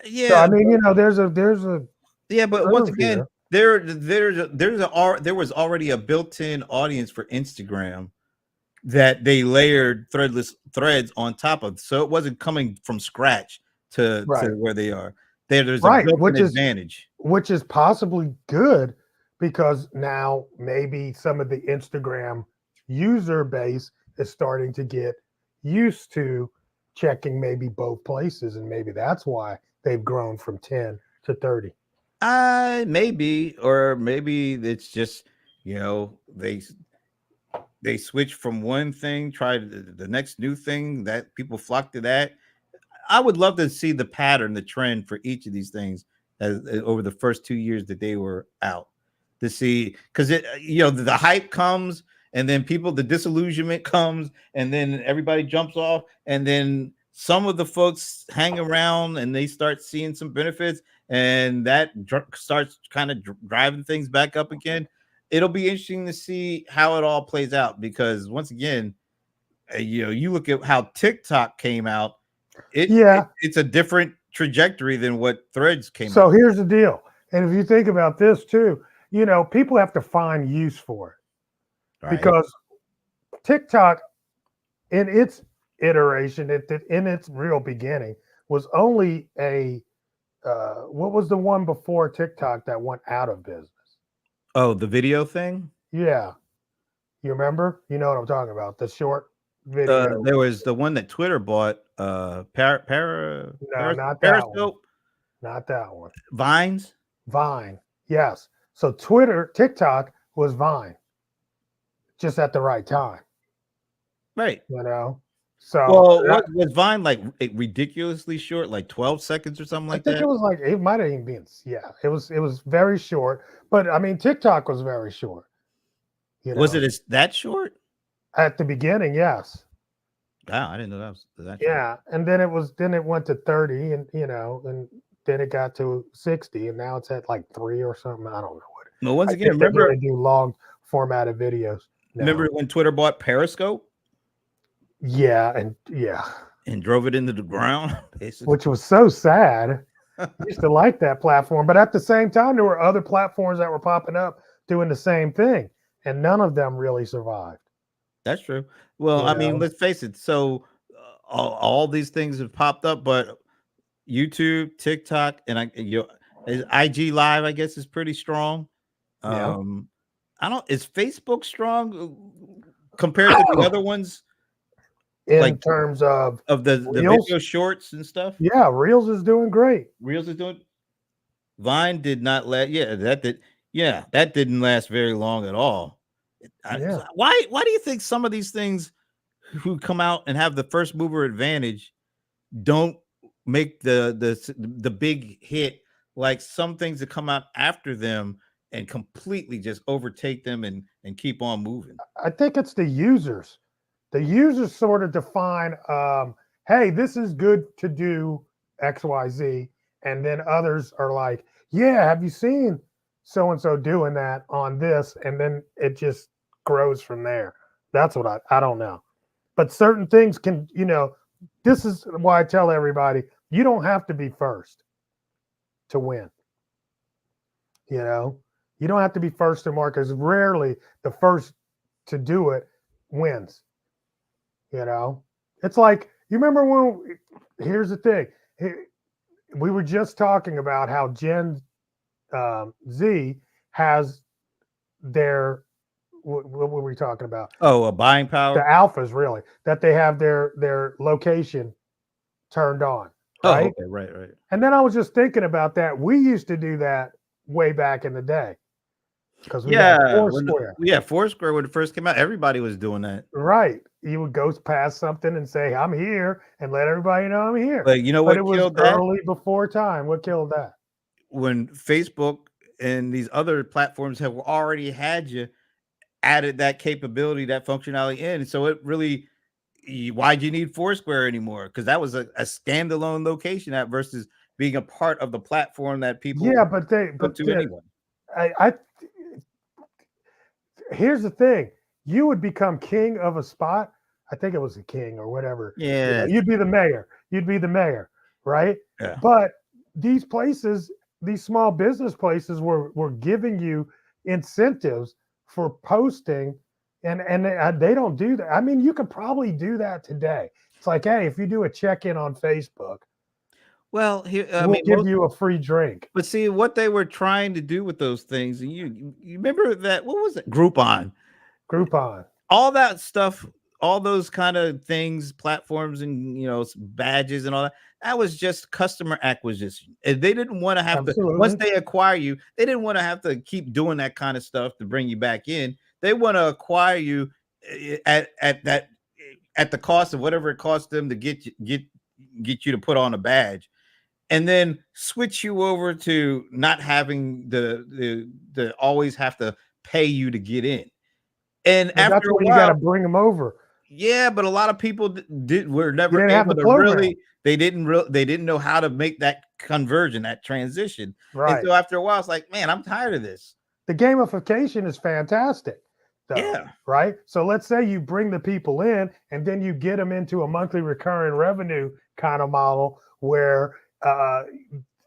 Yeah, so, I mean, there's a yeah, but once again, here. there was already a built-in audience for Instagram that they layered threads on top of, so it wasn't coming from scratch to where they are. There's a built-in advantage, which is possibly good because now maybe some of the Instagram user base is starting to get used to checking maybe both places, and maybe that's why they've grown from 10 to 30. Maybe, or maybe it's just they switch from one thing, try the next new thing that people flock to that. I would love to see the pattern, the trend for each of these things over the first 2 years that they were out, to see, because the hype comes, and then the disillusionment comes, and then everybody jumps off, and then some of the folks hang around and they start seeing some benefits, and that starts kind of driving things back up again. It'll be interesting to see how it all plays out, because once again, you look at how TikTok came out. It's a different trajectory than what Threads came out. So here's the deal. And if you think about this too, people have to find use for it, because TikTok in its iteration, in its real beginning, was only what was the one before TikTok that went out of business? Oh, the video thing? Yeah. You remember? You know what I'm talking about. The short video. There was the one that Twitter bought, not that Periscope. one. Not that one. Vine. Yes. So TikTok was Vine, just at the right time. Right. So was Vine like ridiculously short, like 12 seconds or something like that? I think it was like, it might have even been, it was very short. But I mean, TikTok was very short. Was it that short? At the beginning, yes. Wow, I didn't know that was that short. Yeah, and then it went to 30, and and then it got to 60, and now it's at like 3 or something. I don't know what. No, once again, remember they do long formatted videos now. Remember when Twitter bought Periscope? Yeah, and drove it into the ground, basically. Which was so sad. Used to like that platform, but at the same time, there were other platforms that were popping up doing the same thing, and none of them really survived. That's true. Well, You I mean, know, let's face it. So all these things have popped up, but YouTube, TikTok, and IG Live, I guess, is pretty strong. yeah. Um, I don't. Is Facebook strong compared to the other ones? In Like terms of of the Reels, video shorts and stuff. yeah, Reels is doing great. Reels is doing. Vine did not last. Yeah, that did. Yeah, that didn't last very long at all. Yeah, Why do you think some of these things who come out and have the first mover advantage don't make the big hit like some things that come out after them and completely just overtake them and keep on moving? I think it's the users. The users sort of define, hey, this is good to do XYZ. And then others are like, yeah, have you seen so and so doing that on this? And then it just grows from there. That's what I don't know. But certain things can, this is why I tell everybody you don't have to be first to win. You know, you don't have to be first to market because rarely the first to do it wins. You know, it's like you remember when. Here's the thing: we were just talking about how Gen Z has their. What were we talking about? Oh, a buying The power. alphas, really, that they have their location turned on, Oh, right? okay, right. And then I was just thinking about that. We used to do that way back in the day because we had Yeah, Foursquare. Foursquare when it first came out, everybody was doing that. Right. You would go past something and say, I'm here and let everybody know I'm here. But you know But it what was killed that? early before time. What killed that? When Facebook and these other platforms have already had you added that capability, that functionality in. So it really, why'd you need Foursquare anymore? Because that was a standalone location app versus being a part of the platform that Yeah, people but go to anyway. I here's the thing. You would become king of a spot. I think it was a king or whatever. Yeah, You'd be the mayor. You'd be the mayor, right? yeah. But these places, these small business places were giving you incentives for posting and they don't do that. I mean, you could probably do that today. It's like, hey, if you do a check-in on Facebook, Well, here, I we'll mean, give you a free drink. but see what they were trying to do with those things, and you remember that what was it? Groupon, Groupon. all that stuff, all those kind of things, platforms, and badges and all that. That was just customer acquisition. And they didn't want to have to once Absolutely. they acquire you, they didn't want to have to keep doing that kind of stuff to bring you back in. They want to acquire you at the cost of whatever it costs them to get you to put on a badge and then switch you over to not having the always have to pay you to get in. And But after that's a where you got to while, bring them over. yeah, but a lot of people were You never didn't have able the to program. really they didn't know how to make that conversion, that transition. And Right. so after a while, it's like, man, I'm tired of this. The gamification is fantastic, though, Yeah. right? So let's say you bring the people in and then you get them into a monthly recurring revenue kind of model where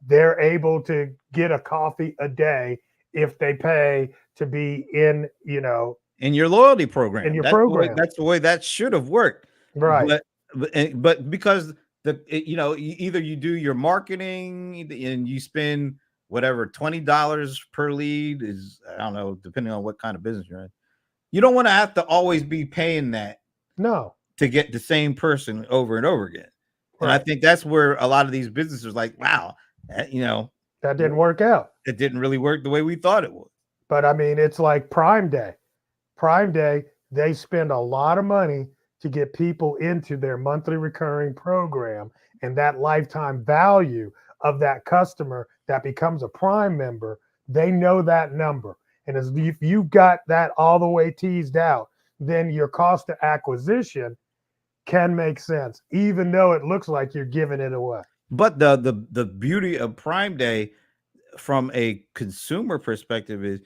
they're able to get a coffee a day if they pay to be In your loyalty in program. your program. That's the way that should have worked. Right. But because either you do your marketing and you spend whatever $20 per lead is, I don't know, depending on what kind of business you're in. You don't want to have to always be paying that No. to get the same person over and over again. And I Right. think that's where a lot of these businesses are like, wow, that didn't work out. it didn't really work the way we thought it would. But I mean, it's like Prime Day. Prime Day, they spend a lot of money to get people into their monthly recurring program, and that lifetime value of that customer that becomes a Prime member, they know that number. And if you've got that all the way teased out, then your cost of acquisition can make sense, even though it looks like you're giving it away. But the beauty of Prime Day from a consumer perspective is,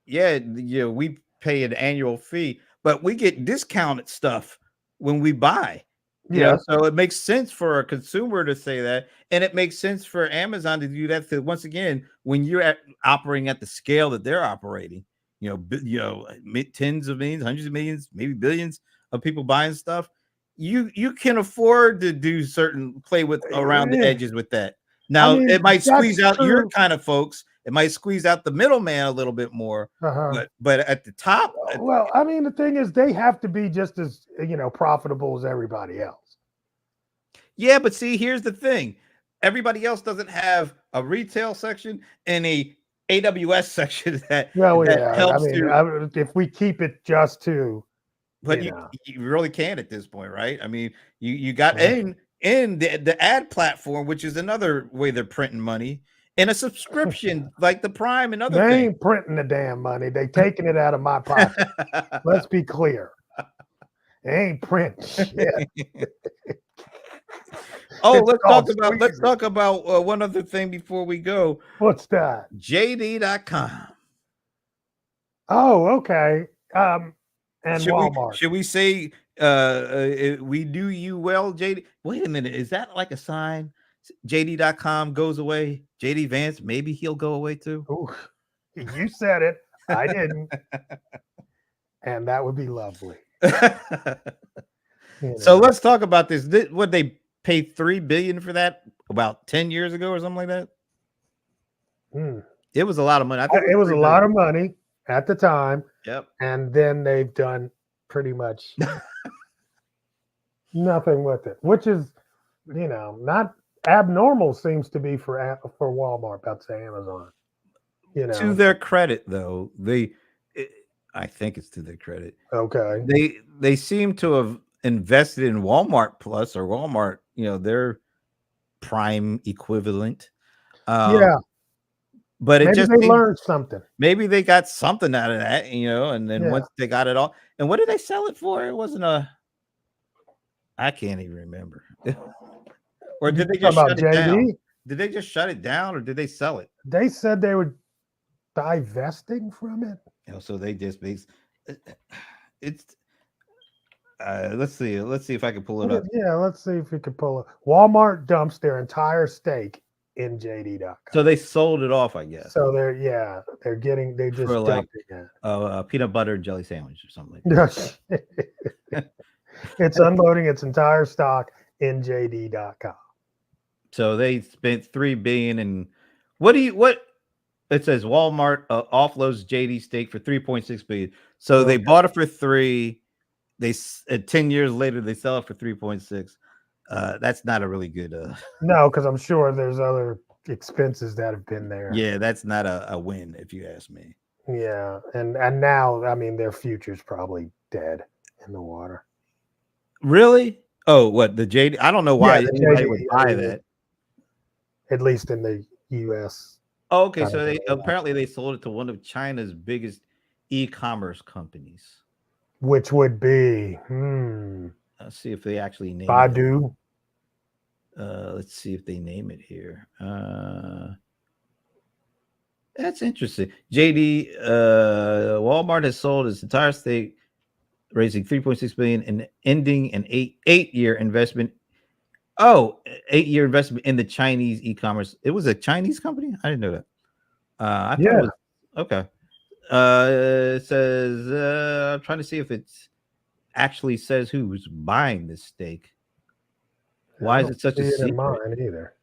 yeah, we pay an annual fee, but we get discounted stuff when we buy. Yeah. So it makes sense for a consumer to say that, and it makes sense for Amazon to do that. Because once again, when you're operating at the scale that they're operating, tens of millions, hundreds of millions, maybe billions of people buying stuff, you can afford to do play with around the edges with that. I Now mean, it might that's squeeze out your true. kind of folks. It might squeeze out the middleman a little bit more, but at the top, Well, I mean, the thing is, they have to be just as profitable as everybody else. yeah, but see, here's the thing. Everybody else doesn't have a retail section and a AWS section that I helps mean, to, if we keep it just to, but you really can't at this point, right? I mean, you got in the ad platform, which is another way they're printing money, and a subscription like the Prime and other they things. ain't printing the damn money. They taking it out of my pocket. Let's be clear. They ain't printing shit. Oh, It's let's talk about one other thing before we go. What's that? JD.com. Oh, okay. And Walmart. Should we say we do you well, JD? Wait a minute, is that like a sign? JD.com goes away. JD Vance, maybe he'll go away too. Ooh, you said it. I didn't. And that would be lovely. So let's talk about this. Would they pay $3 billion for that about 10 years ago or something like that? It was a lot of money. I think it was a lot of money at the time. Yep. And then they've done pretty much nothing with it, which is, not abnormal. Seems to be for Walmart. That's Amazon. To their credit, though, I think it's to their credit. Okay. They seem to have invested in Walmart Plus or Walmart, their Prime equivalent. Yeah. But maybe they learned something. Maybe they got something out of that, and then once they got it all, and what did they sell it for? It wasn't I can't even remember. Or did they just shut it down? Did they just shut it down, or did they sell it? They said they were divesting from it. So they just it's. Let's see if I can pull it up. Yeah, let's see if we can pull it. Walmart dumps their entire stake in JD.com. So they sold it off, I guess. So they just for dumped it. A peanut butter and jelly sandwich or something like that. It's unloading its entire stock in JD.com. So they spent $3 billion, and what it says Walmart offloads JD stake for $3.6 billion. So they bought it for $3. They 10 years later they sell it for 3.6. That's not a really good no, because I'm sure there's other expenses that have been there. Yeah, that's not a win if you ask me. Yeah, and now I mean their future's probably dead in the water. Really? Oh, what, the JD? I don't know why anybody would buy that. At least in the US. Oh, okay, so apparently they sold it to one of China's biggest e-commerce companies. Which would be let's see if they actually name Baidu. Let's see if they name it here. That's interesting. JD Walmart has sold its entire stake, raising $3.6 billion and ending an eight-year investment. 8-year investment in the Chinese e-commerce. It was a Chinese company? I didn't know that. I thought it was okay. It says I'm trying to see if it actually says who's buying this stake. Why is it such a secret? Mine either.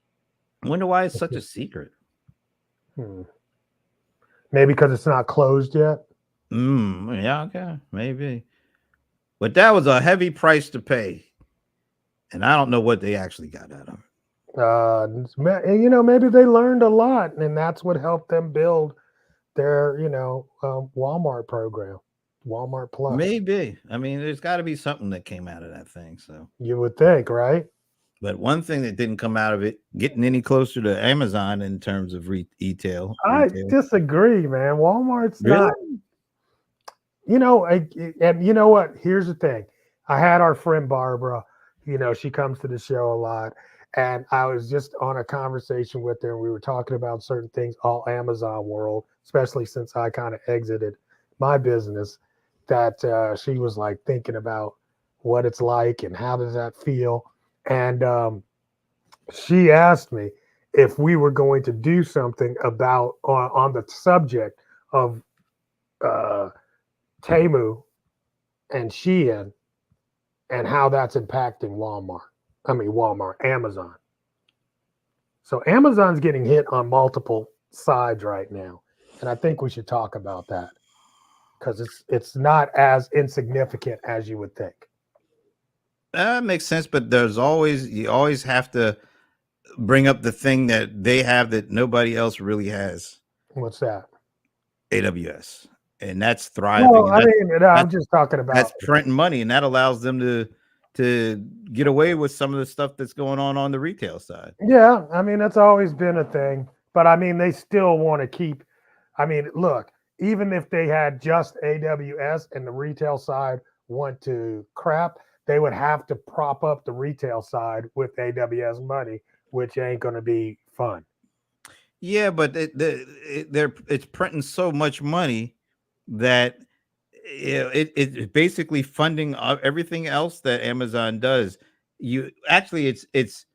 I wonder why it's such a secret. Maybe because it's not closed yet. Yeah, okay, maybe. But that was a heavy price to pay, and I don't know what they actually got out of it. Maybe they learned a lot, and that's what helped them build their, Walmart program, Walmart Plus. Maybe. I mean, there's got to be something that came out of that thing. So you would think, right? But one thing that didn't come out of it getting any closer to Amazon in terms of retail. I disagree, man. Walmart's not. And you know what? Here's the thing. I had our friend Barbara. She comes to the show a lot. And I was just on a conversation with her, and we were talking about certain things, all Amazon world, especially since I kind of exited my business, that she was like thinking about what it's like and how does that feel. And she asked me if we were going to do something about on the subject of Temu and Shein and how that's impacting Amazon. So Amazon's getting hit on multiple sides right now, and I think we should talk about that because it's not as insignificant as you would think. That makes sense, but you always have to bring up the thing that they have that nobody else really has. What's that? AWS, and that's thriving. Well, And I'm just talking about that's printing money, and that allows them to get away with some of the stuff that's going on the retail side. Yeah, I mean that's always been a thing, but I mean they still want to keep. I mean, look, even if they had just AWS and the retail side went to crap, they would have to prop up the retail side with AWS money, which ain't going to be fun. Yeah, but it's printing so much money that it's basically funding everything else that Amazon does. You actually, it's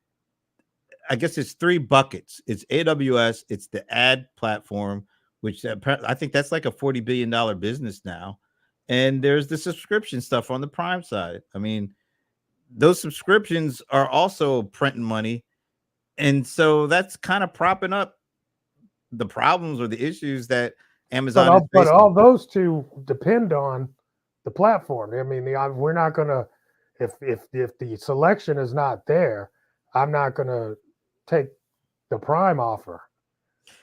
I guess it's three buckets. It's AWS, it's the ad platform, which I think that's like a $40 billion business now, and there's the subscription stuff on the Prime side. I mean, those subscriptions are also printing money, and so that's kind of propping up the problems or the issues that Amazon is but facing. all those two depend on the platform. I mean, we're not gonna if the selection is not there, I'm not gonna take the Prime offer.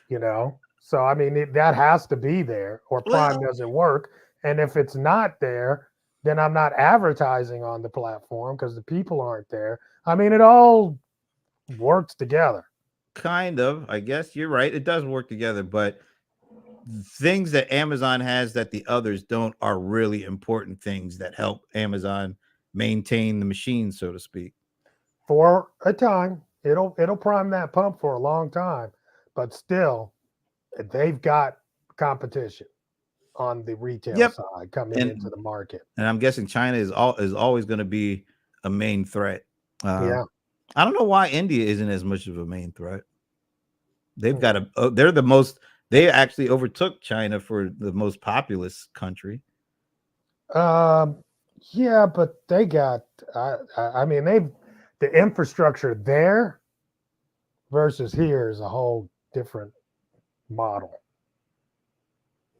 You know, so I mean that has to be there, or Prime doesn't work. And if it's not there, then I'm not advertising on the platform because the people aren't there. I mean, it all works together. Kind of, I guess you're right. It does work together, but things that Amazon has that the others don't are really important things that help Amazon maintain the machine, so to speak. For a time, it'll prime that pump for a long time, but still, they've got competition on the retail side coming into the market. And I'm guessing China is always going to be a main threat. Yeah. I don't know why India isn't as much of a main threat. They've got they're the most. They actually overtook China for the most populous country. Yeah, but they got. I mean, the infrastructure there versus here is a whole different model,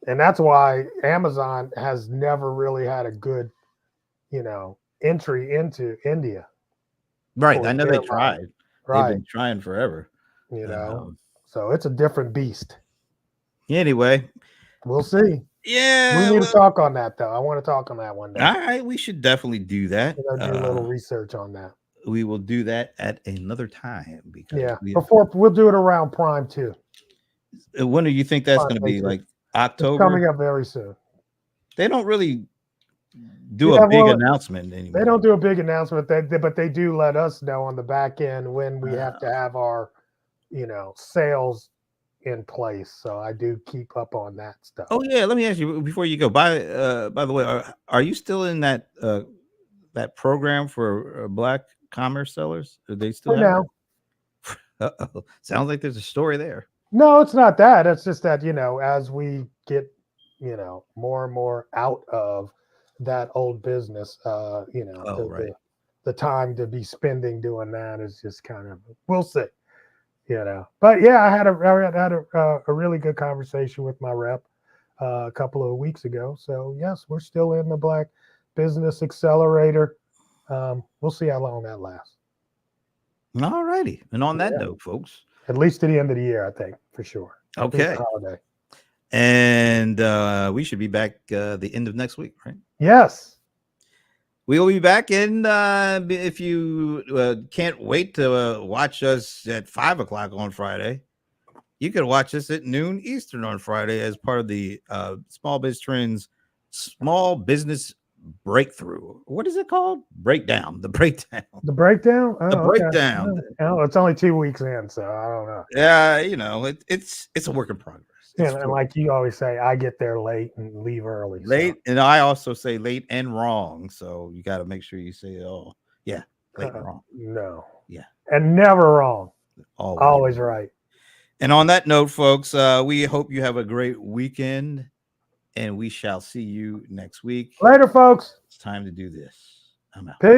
and that's why Amazon has never really had a good, entry into India. Right, I know they tried. Right. They've been trying forever. So it's a different beast. Anyway, we'll see. Yeah, we need to talk on that though. I want to talk on that one day. All right, we should definitely do that. Do a little research on that. We will do that at another time because before we'll do it around Prime too. When do you think that's going to be? Like October? It's coming up very soon. They don't really do a big announcement anymore. They don't do a big announcement, but they do let us know on the back end when we have to have our, sales in place. So I do keep up on that stuff. Oh yeah, let me ask you before you go. By the way, are you still in that that program for Black commerce sellers? Are they still now? Sounds like there's a story there. No, it's not that. It's just that as we get more and more out of that old business, the time to be spending doing that is just kind of, we'll see. But yeah, I had a really good conversation with my rep a couple of weeks ago. So yes, we're still in the Black Business Accelerator. We'll see how long that lasts. All righty. And on that note, folks, at least to the end of the year, I think for sure. Okay. Holiday. And we should be back the end of next week, right? Yes. We will be back, and if you can't wait to watch us at 5 o'clock on Friday, you can watch us at noon Eastern on Friday as part of the Small Biz Trends Small Business Breakthrough. What is it called? Breakdown. The breakdown. The breakdown. The breakdown. Okay. Oh, it's only 2 weeks in, so I don't know. Yeah, it's a work in progress. It's And true. like you always say, I get there late and leave early. so- Late, and I also say late and wrong. So you got to make sure you say, oh, yeah, late and wrong. No. Yeah. And never wrong. Always. Always right. And on that note, folks, we hope you have a great weekend, and we shall see you next week. Later, folks. It's time to do this. I'm out. Peace.